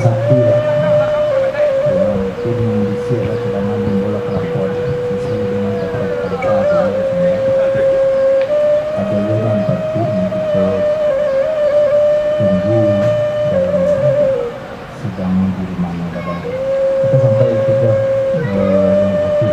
sakti lah yang tim mengisi lah cadangan bola kelapor sesuai dengan kata-kata ada yang berarti kita tunggu dalam sidang di mana kadang kita sampai juga yang berarti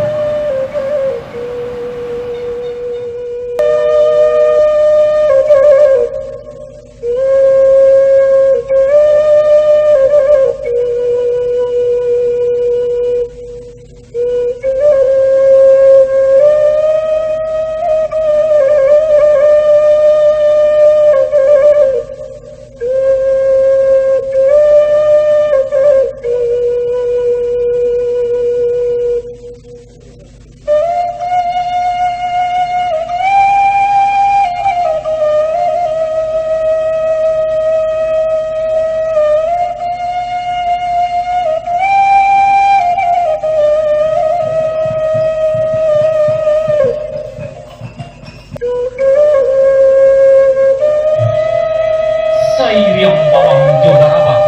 Sayang bawang juga abang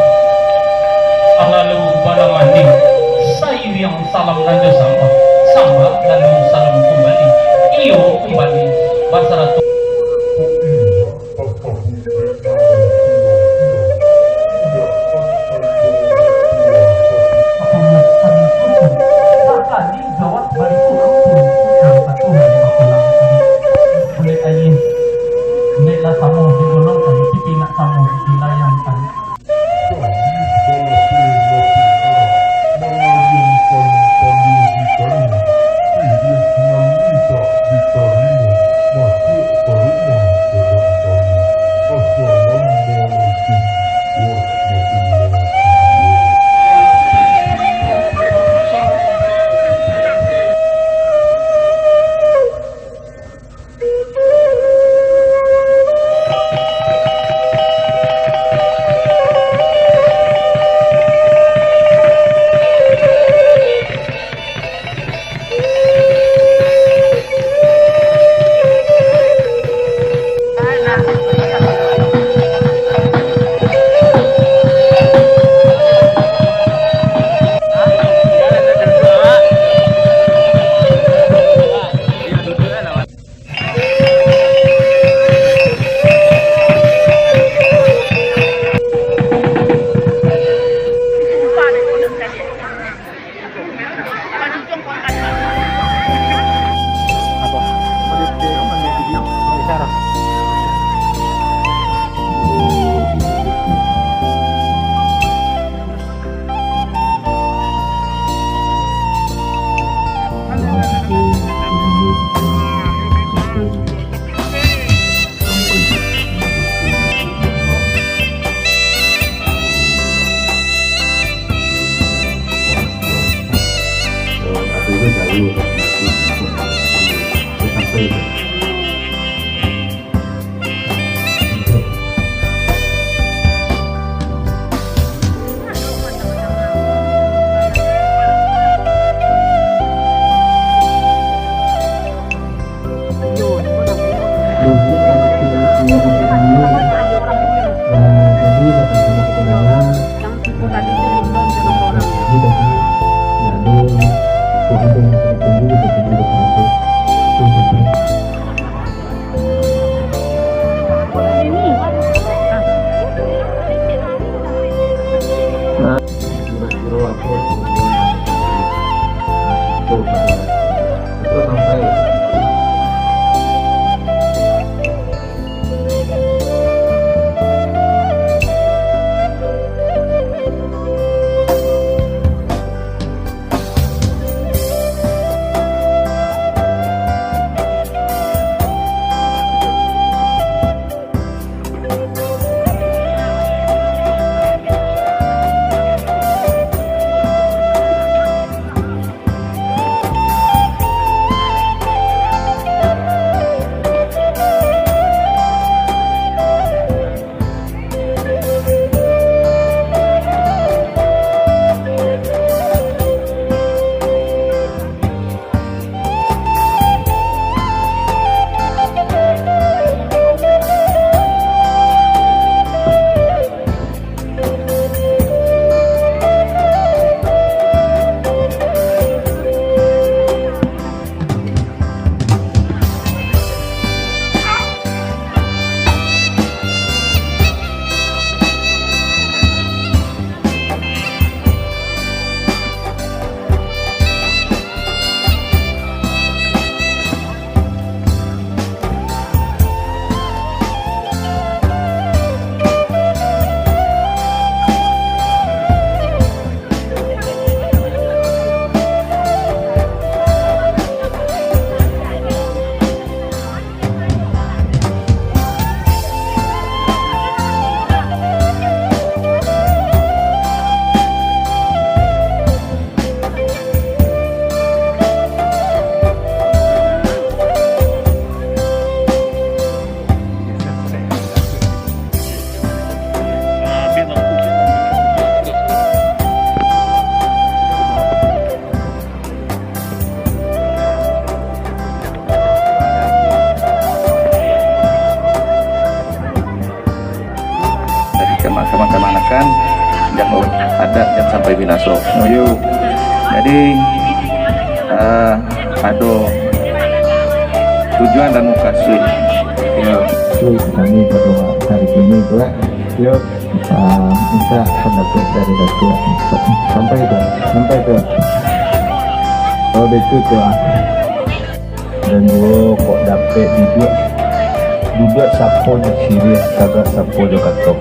lalu bala mandi sayang salam lanjut samba lalu salam kembali iyo kembali basaratu kemana-manakan jangan adat yang sampai binaso. Yuk. Jadi ada tujuan dan mukasih. Yuk, kami berdoa hari ini juga. Yuk, minta pendapat dari Datuk sampai ke oh betul tu dan gua kok dapet juga sapo yang serius kagak sapo jo katok.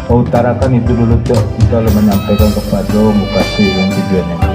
Utarakan itu dulu tuh kalau menyampaikan kepada mukasih yang tujuannya.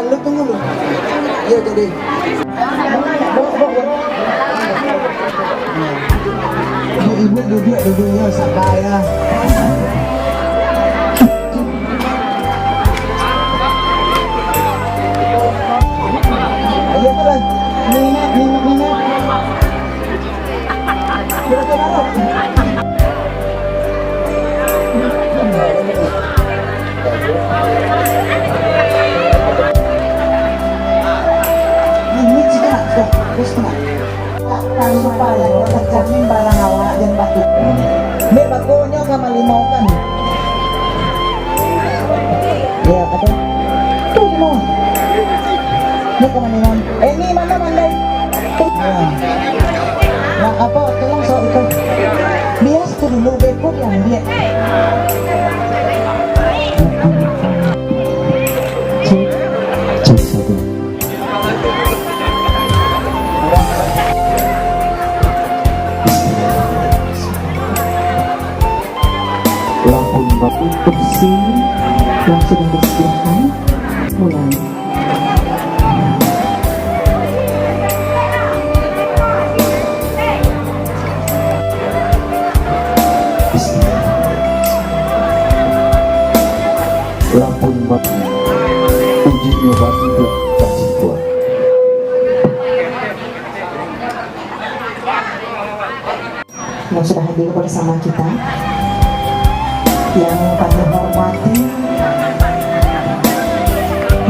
Lu tunggu lu. Iya jadi. Ibu duduknya sabar ya. Ayo terus. Minat. Kira-kira kami supaya terjamin barang awak dan batu. Ini bakunya sama limau kan? Ya kata. Tuh limau. Ini kemana limau? Ini mana mandai? Nah apa? Tolong soal itu. Bias tuh dulu bekut yang dia. Cek satu. Lampu batu bersih yang sedang disediakan mulai. Lampu batu uji nyoba untuk kasih kuat. Yang sudah hadir bersama kita, yang kami hormati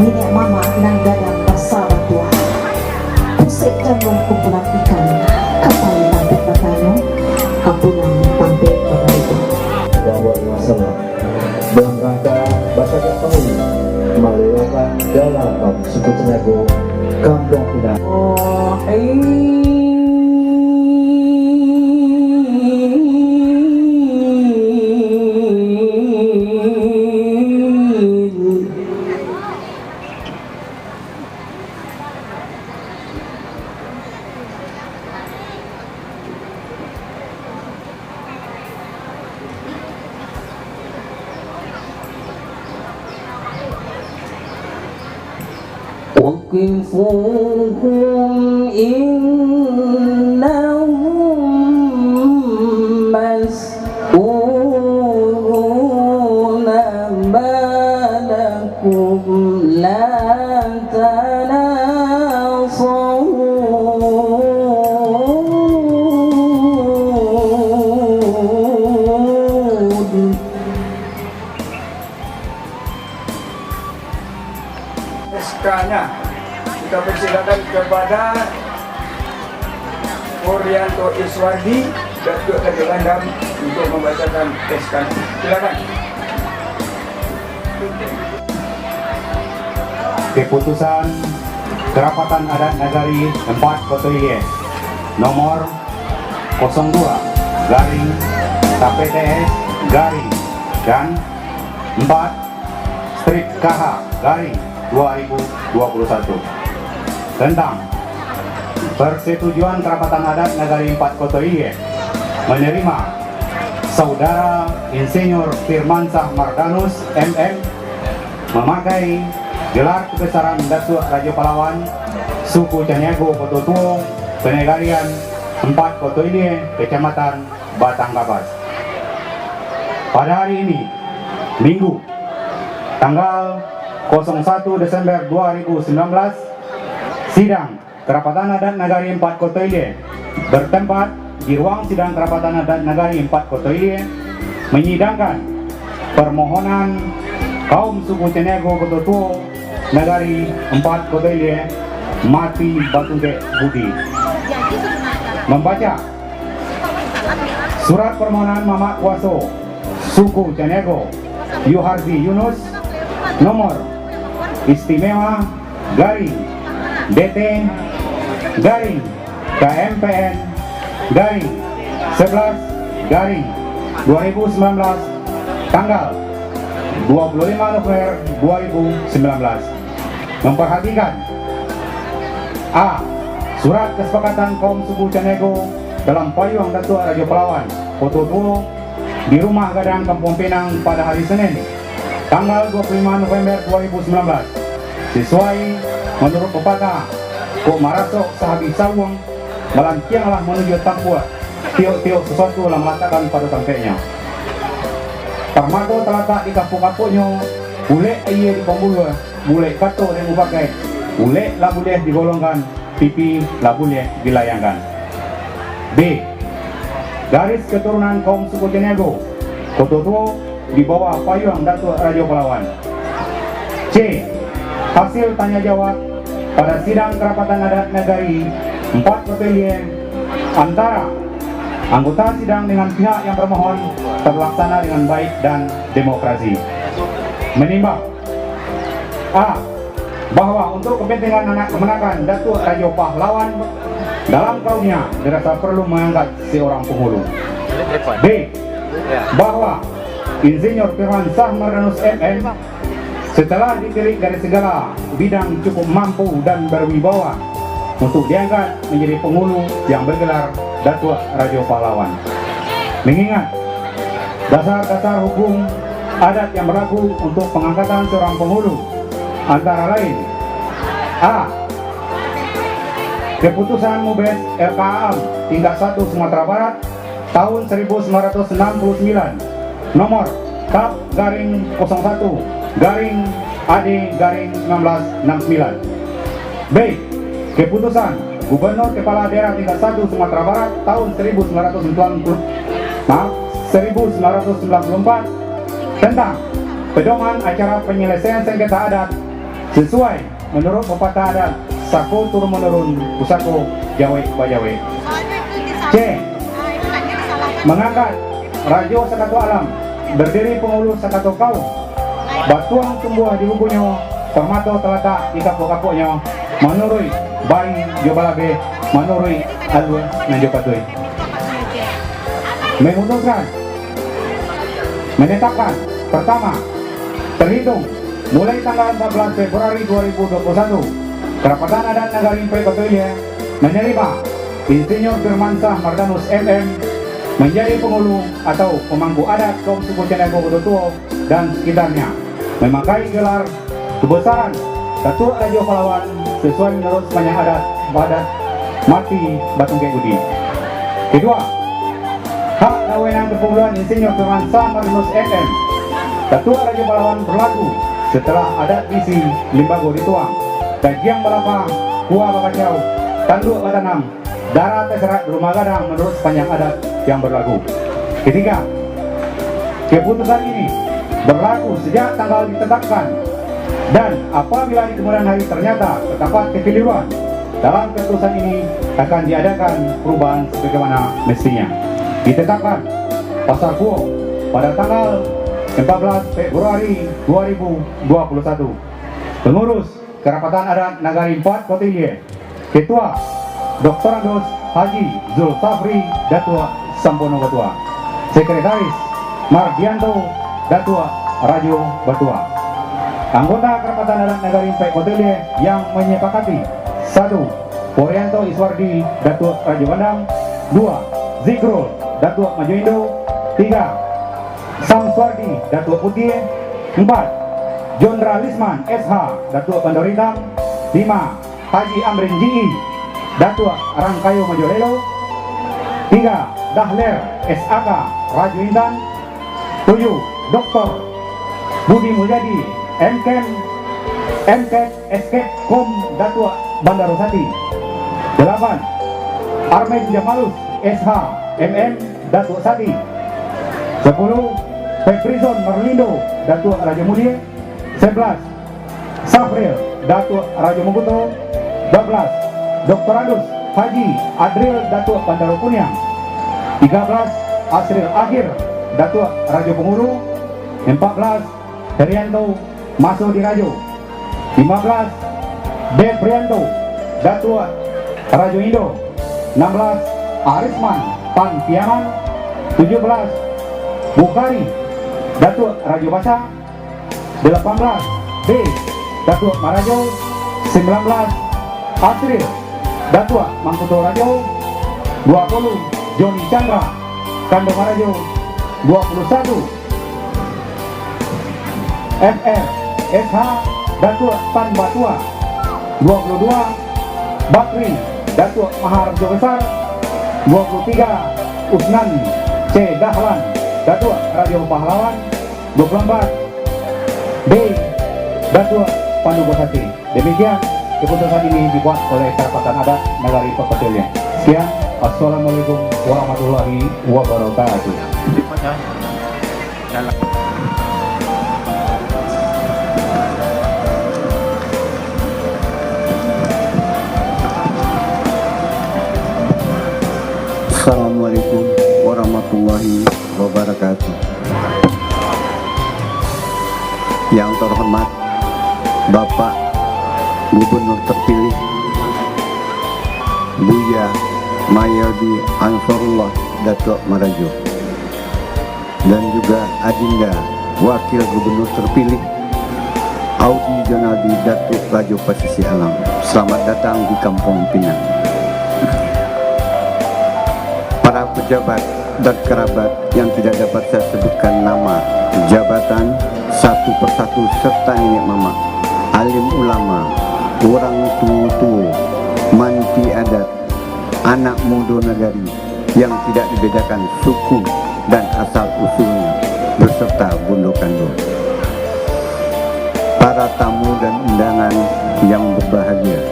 Nenek Mama Nangga dan Basa Batua, pusat jamuan kumpulan ikan kapal tampik batano kampunan tampik batano Bahwa masalah dalam rangka baca tahun melakukan dalam suku Tenago Kampung Pinang. وقفوهم إنهم مسؤولون ما لكم لا تناصرون. SK-nya kita persilakan kepada Orianto Iswardi Datuk Kadi Landam untuk membacakan SK. Silakan. keputusan Kerapatan Adat Nagari 4 Kotoye nomor 02 garing KPTS garing dan 4 strip KH garing 2021 tentang persetujuan Kerapatan Adat Nagari 4 Kotoye menerima Saudara Insinyur Firmansyah Mardanus MM memakai gelar kebesaran Datuk Raja Pahlawan suku Caniago Pototuo Penegarian 4 Kotoye Kecamatan Batang Kapas. Pada hari ini Minggu tanggal 01 Desember 2019 sidang Kerapatan Adat Nagari 4 Kotoye bertempat di ruang sidang Kerapatan Adat Nagari 4 Kotoye menyidangkan permohonan kaum suku Caniago Pototuo Nagari 4 Kotoye Mati Batungke Budi membaca surat permohonan Mamak Kuaso suku Caniago Yuhardi Yunus nomor istimewa garing DT garing KMPN garing 11 garing 2019 tanggal 25 November 2019 memperhatikan A. Surat kesepakatan kaum suku Caniago dalam payung Datuk Raja Pahlawan Pototuo di Rumah Gadang Kampung Pinang pada hari Senin tanggal 25 November 2019 sesuai menurut pepatah Kok marasok sahabi sawung melantianglah menuju tampua tiok-tiok sesuatu lah meletakkan pada tangkainya. Termato terletak di kampung-kampungnya boleh ia di pembuluh boleh kato yang ubakai boleh lah boleh digolongkan pipi lah boleh dilayangkan. B. Garis keturunan kaum suku Caniago Pototuo di bawah payung Datuk Raja Pahlawan. C. Hasil tanya jawab pada sidang Kerapatan Adat Nagari 4 Kotoye antara anggota sidang dengan pihak yang bermohon terlaksana dengan baik dan demokrasi. Menimbang A. Bahwa untuk kepentingan anak kemenakan Datuk Raja Pahlawan dalam kaumnya dirasa perlu mengangkat seorang penghulu. B. Bahwa Insinyur Firmansyah Mardanus MM setelah dipilih dari segala bidang cukup mampu dan berwibawa untuk diangkat menjadi penghulu yang bergelar Datuk Raja Pahlawan. Mengingat dasar-dasar hukum adat yang berlaku untuk pengangkatan seorang penghulu antara lain A. Keputusan Mubes LKAM tingkat 1 Sumatera Barat tahun 1969 nomor Kap garing 01 garing AD garing 1969. B. Keputusan Gubernur Kepala Daerah tingkat 1 Sumatera Barat tahun 1994 tentang pedoman acara penyelesaian sengketa adat sesuai menurut pepatah adat Sako turun menurun Pusako Jawe Bajawe. C. Mengangkat Rajo Sakato Alam berdiri penghulu Sakato Kaum batuang tumbuh di bukunya termato terletak di kapok-kapoknya menurut Bari Jobalabe menurut Alwa Nanjopatui menetapkan pertama terhitung mulai tanggal 14 Februari 2021 Kerapatan Adat Nagari 4 Kotoye menerima Insinyur Firmansyah Mardanus MM menjadi penghulu atau pemangku adat kaum suku Caniago Pototuo dan sekitarnya memakai gelar kebesaran Datuk Raja Pahlawan sesuai menurut sepanjang adat Mati Batungke Budi. Kedua, hak dan wewenang kepemuluan Insinyur Firmansyah Mardanus MM Datuk Raja Pahlawan berlaku setelah adat visi Limbago dituang Dajiang Balapa, Kua Bakacau, Tanduk Batanam, Darah Terserat Rumah Gadang menurut sepanjang adat yang berlaku. Ketiga, keputusan ini berlaku sejak tanggal ditetapkan dan apabila di kemudian hari ternyata terdapat kekeliruan dalam keputusan ini akan diadakan perubahan sebagaimana mestinya. Ditetapkan pasal Kuo pada tanggal 14 Februari 2021. Pengurus Kerapatan Adat Nagari 4 Kotilie. Ketua Dr. Andos Haji Zulfafri Datua Sampono Batua. Sekretaris Mardianto Datua Rajo Batua. Anggota Kerapatan Adat Nagari 4 Kotilie yang menyepakati: 1. Porianto Iswardi Datua Rajo Bandang. 2. Zikrul Datua Maju Indo. 3. Samswardi Datua Putih. 4. Jondra Lisman SH Datua Bandorintang. 5. Haji Amrin Ji Datua Rangkayo Majorelo. 3. Dahler SAK Rajo Intan. 7. Dr. Budi Mulyadi MKem Escape Kom Datua Bandarosati. 8. Armed Jamalus SH MM Datua Sati. 10. Febrizon Merlindo Datua Raja Mulia. 11. Safril Datua Raja Mobuto. 12. Dr. Andus Haji Adril Datua Bandaro Kunyang. 13. Asril Akhir Datua Raja Pengulu. 14. Herianto Maso di Rajo. 15. Dev Prianto Datua Rajo Indo. 16. Arisman Pan Piaman. 17. Bukhari Datua Rajo Basa. 18. B Datua Marajo. 19. Asril Datua Mangkuto Rajo. 20. Joni Chandra Kando Marajo. 21. FR SH Datua Tan Batua. 22. Bakri Datua Maharjo Besar. 23. Usnan C. Dahlan Datua Radio Pahlawan. 24. D. Datua Pandu Bosati. Demikian keputusan ini dibuat oleh Kerapatan Adat Nagari Kotilie. Sekian, assalamualaikum warahmatullahi wabarakatuh. Assalamualaikum warahmatullahi wabarakatuh. Yang terhormat Bapak Gubernur terpilih Buya Mayodi Ansarullah Datuk Marajo, dan juga Adinda Wakil Gubernur terpilih Audi Jonaldi Datuk Rajo Pasisi Alam. Selamat datang di Kampung Pinang. Para pejabat dan kerabat yang tidak dapat saya sebutkan nama, jabatan satu persatu, serta nenek mama, alim ulama, orang tua, manti adat, anak muda nagari yang tidak dibedakan suku dan asal usulnya, beserta bundo kando. Para tamu dan undangan yang berbahagia,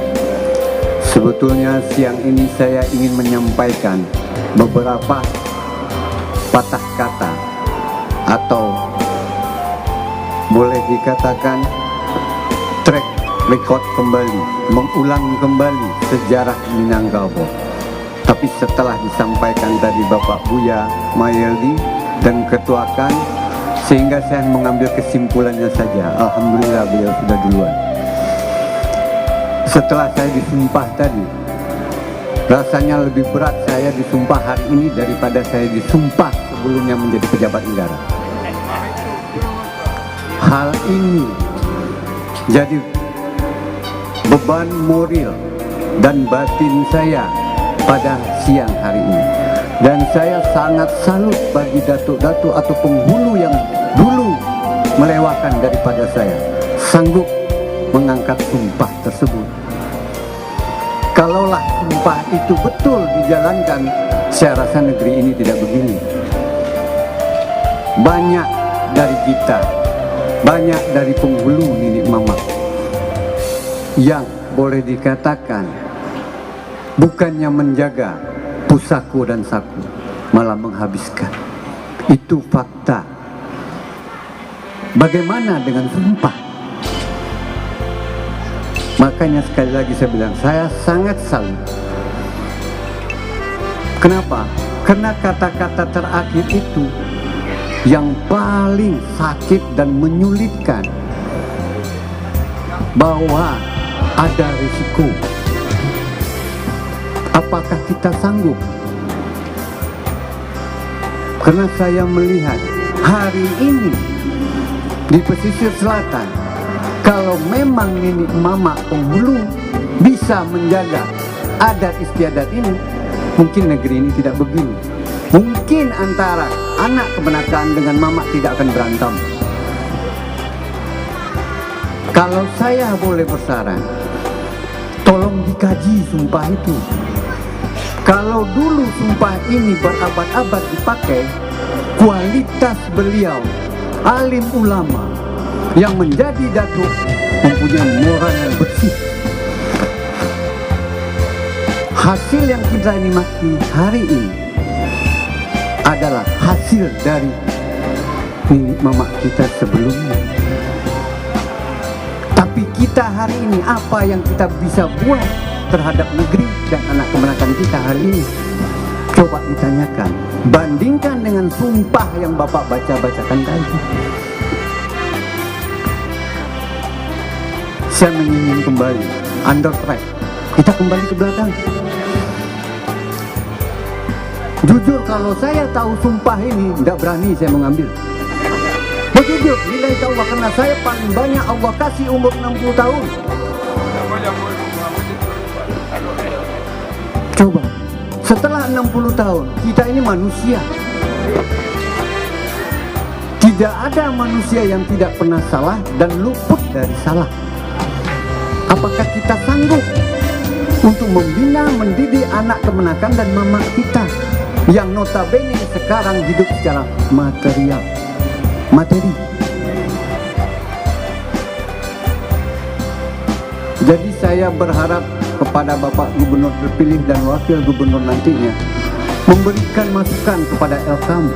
sebetulnya siang ini saya ingin menyampaikan beberapa patah kata atau boleh dikatakan track record kembali, mengulang kembali sejarah Minangkabau. Tapi setelah disampaikan tadi Bapak Buya Mayodi dan ketuakan, sehingga saya mengambil kesimpulannya saja. Alhamdulillah beliau sudah duluan. Setelah saya disumpah tadi, rasanya lebih berat saya disumpah hari ini daripada saya disumpah sebelumnya menjadi pejabat negara. Hal ini jadi beban moral dan batin saya pada siang hari ini. Dan saya sangat salut bagi datuk-datuk atau penghulu yang dulu melewakan daripada saya, sanggup mengangkat sumpah tersebut. Kalaulah sumpah itu betul dijalankan, saya rasa negeri ini tidak begini. Banyak dari kita, banyak dari penghulu nenek mama yang boleh dikatakan bukannya menjaga pusaku dan saku, malah menghabiskan. Itu fakta. Bagaimana dengan sumpah? Makanya sekali lagi saya bilang, saya sangat salut. Kenapa? Karena kata-kata terakhir itu yang paling sakit dan menyulitkan, bahwa ada risiko. Apakah kita sanggup? Karena saya melihat hari ini di pesisir selatan, kalau memang nenek mama penghulu bisa menjaga adat istiadat ini, mungkin negeri ini tidak begini. Mungkin antara anak kebenakan dengan mama tidak akan berantem. Kalau saya boleh bersaran, tolong dikaji sumpah itu. Kalau dulu sumpah ini berabad-abad dipakai, kualitas beliau, alim ulama yang menjadi datuk, mempunyai moral yang bersih. Hasil yang kita nikmati hari ini adalah hasil dari nenek mama kita sebelumnya. Tapi kita hari ini, apa yang kita bisa buat terhadap negeri dan anak kemenakan kita hari ini? Coba ditanyakan, bandingkan dengan sumpah yang Bapak bacakan tadi. Saya ingin kembali under track. Kita kembali ke belakang. Jujur, kalau saya tahu sumpah ini, tidak berani saya mengambil. Jujur, nilai Allah, karena saya paling banyak Allah kasih umur 60 tahun. Coba, setelah 60 tahun, kita ini manusia. Tidak ada manusia yang tidak pernah salah dan luput dari salah. Apakah kita sanggup untuk membina, mendidik anak kemenakan dan mama kita yang notabene sekarang hidup secara materi. Jadi saya berharap kepada Bapak Gubernur terpilih dan Wakil Gubernur nantinya memberikan masukan kepada Elkam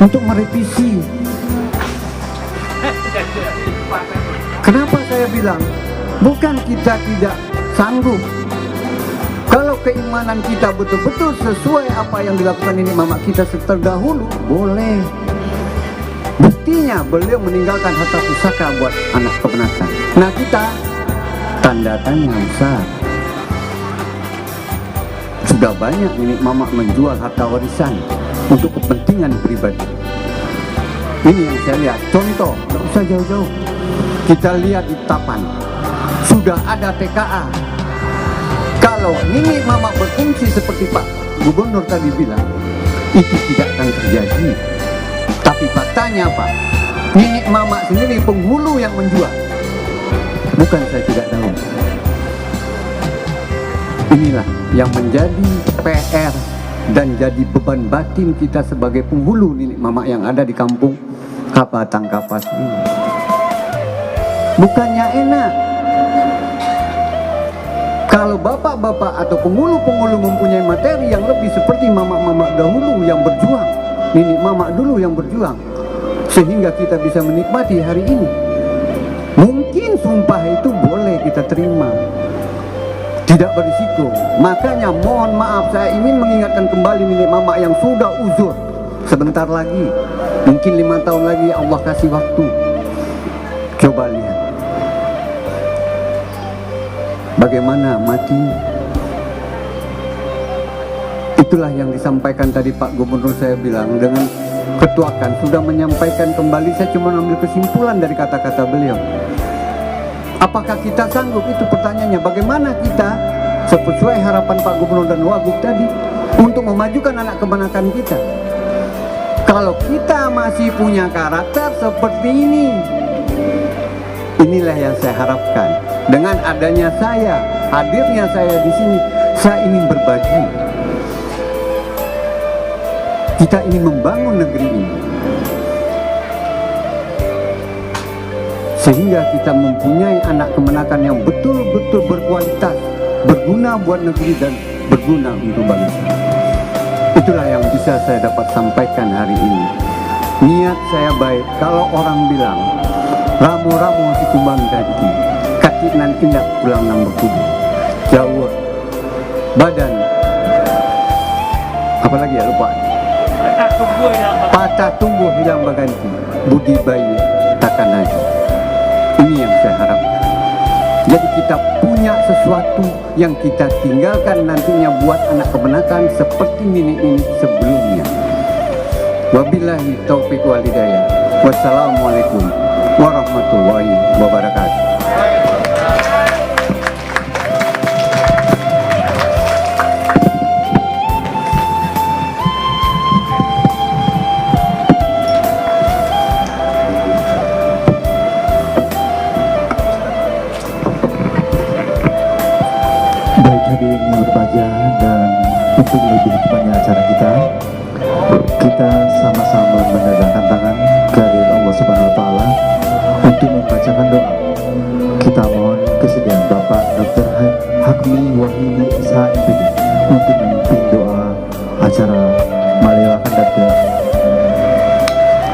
untuk merevisi. Kenapa saya bilang bukan kita tidak sanggup? Kalau keimanan kita betul-betul sesuai apa yang dilakukan ini mama kita terdahulu, boleh. Buktinya beliau meninggalkan harta pusaka buat anak kemenakan. Nah kita tanda tanya besar. Sudah banyak nenek mama menjual harta warisan untuk kepentingan pribadi. Ini yang saya lihat. Contoh, tidak usah jauh-jauh. Kita lihat di Tapan, sudah ada TKA. Kalau nenek mama berfungsi seperti Pak Gubernur tadi bilang, itu tidak akan terjadi. Tapi faktanya apa? Nenek mama sendiri penghulu yang menjual. Bukan saya tidak tahu. Inilah yang menjadi PR dan jadi beban batin kita sebagai penghulu nenek mama yang ada di kampung Kapatang Kapas ini. Bukannya enak kalau bapak-bapak atau penghulu-penghulu mempunyai materi yang lebih seperti mama-mama dahulu yang berjuang, nenek mama dulu yang berjuang, sehingga kita bisa menikmati hari ini. Mungkin sumpah itu boleh kita terima, tidak berisiko. Makanya mohon maaf, saya ingin mengingatkan kembali nenek mama yang sudah uzur. Sebentar lagi, mungkin 5 tahun lagi Allah kasih waktu. Coba lihat bagaimana mati. Itulah yang disampaikan tadi Pak Gubernur, saya bilang dengan ketuakan sudah menyampaikan kembali. Saya cuma ambil kesimpulan dari kata-kata beliau. Apakah kita sanggup? Itu pertanyaannya. Bagaimana kita sesuai harapan Pak Gubernur dan Wagub tadi untuk memajukan anak kemenakan kita? Kalau kita masih punya karakter seperti ini, inilah yang saya harapkan. Dengan adanya saya, hadirnya saya di sini, saya ingin berbagi. Kita ingin membangun negeri ini, sehingga kita mempunyai anak kemenakan yang betul-betul berkualitas, berguna buat negeri dan berguna untuk bangsa. Itulah yang bisa saya dapat sampaikan hari ini. Niat saya baik. Kalau orang bilang ramu-ramu si kumbang ganti, katinan indah pulang nang berkudu, jauh badan, apalagi ya lupa, patah tumbuh hilang berganti, budi bayi takkan lagi. Ini yang saya harapkan. Jadi kita sesuatu yang kita tinggalkan nantinya buat anak kemenakan seperti nenek-nenek sebelumnya. Wabillahi taufiq wal hidayah. Wassalamualaikum warahmatullahi wabarakatuh. Baik hadirin yang berbahagia, dan untuk lebih tepatnya acara kita sama-sama menegakkan tangan kehadirat Allah Subhanahu Wa Taala untuk membacakan doa. Kita mohon kesediaan Bapak Dr. Hakmi Wahidi SHMPD untuk memimpin doa acara Malaya Kandat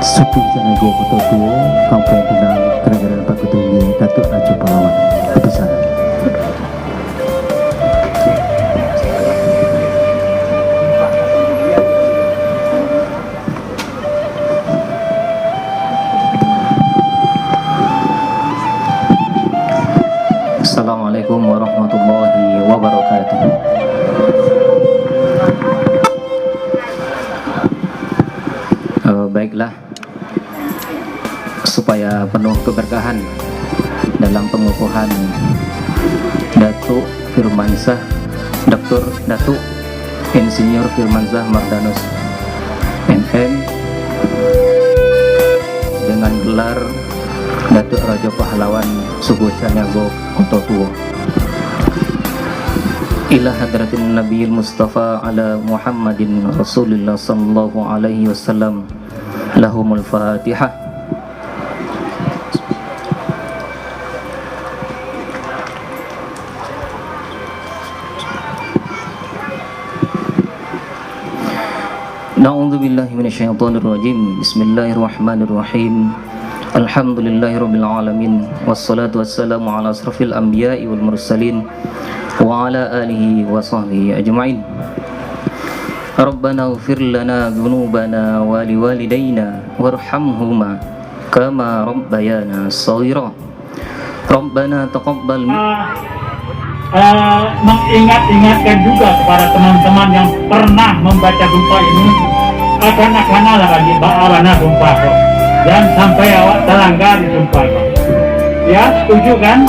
Suku Janago Kototuo Kampung Pinang Kenegaraan Pakutungi Datuk Raja Pahlawan Kepisahan. Assalamualaikum warahmatullahi wabarakatuh. Baiklah, supaya penuh keberkahan dalam pengukuhan Datuk Firmansyah Dr. Datuk Insinyur Firmansyah Mardanus MM dengan gelar Datuk Raja Pahlawan Suku Caniago Kototuo ila hadratin Nabiyil Mustafa ala Muhammadin Rasulillah sallallahu alaihi wasallam. Lahumul Fatihah. Na'udzu billahi minasyaitonir rajim. Bismillahirrahmanirrahim. Alhamdulillahirabbil alamin wassalatu wassalamu ala asrofil anbiya'i wal mursalin wa ala alihi wa sahbihi ajma'in. Rabbana ighfir lana dhunubana wa liwalidayna warhamhuma kama rabbayana shaghira. Rabbana taqabbal mengingat-ingatkan juga kepada teman-teman yang pernah membaca gempa ini akan lagi ba'alana gempa kok. Jangan sampai awak terlanggar di gempa kok. Ya, setuju kan?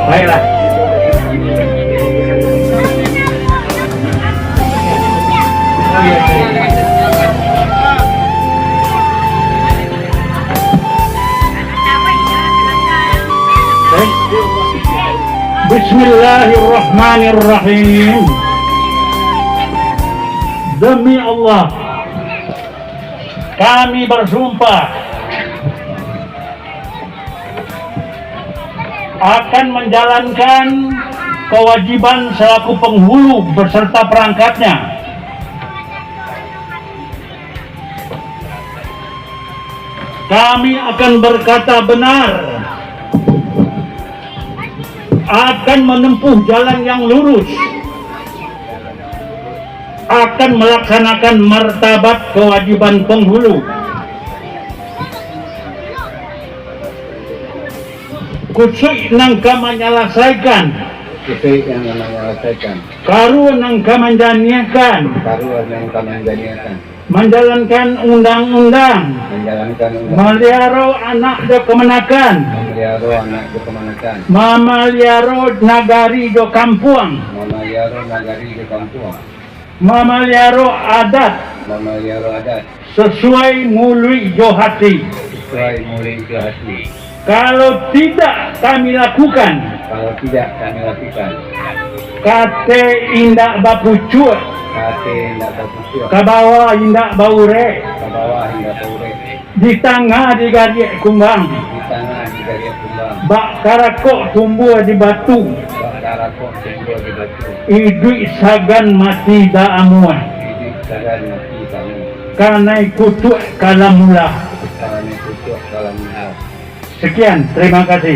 Baiklah. Bismillahirrahmanirrahim. Demi Allah, kami bersumpah akan menjalankan kewajiban selaku penghulu beserta perangkatnya, kami akan berkata benar, akan menempuh jalan yang lurus, akan melaksanakan martabat kewajiban penghulu, kusuk nangka menyelesaikan, karu nangka menjaniakan, menjalankan undang-undang, melihara anak do kemenakan, memelihara nagari do kampung, memelihara adat, sesuai mului jo hati. Kalau tidak kami lakukan, kate indak bapucuk, ke bawah indak baure, di tengah di gariak kumbang, bak karakok tumbuh di batu, idui sagan mati da amuah, karena kutuk kalamula. Sekian, terima kasih.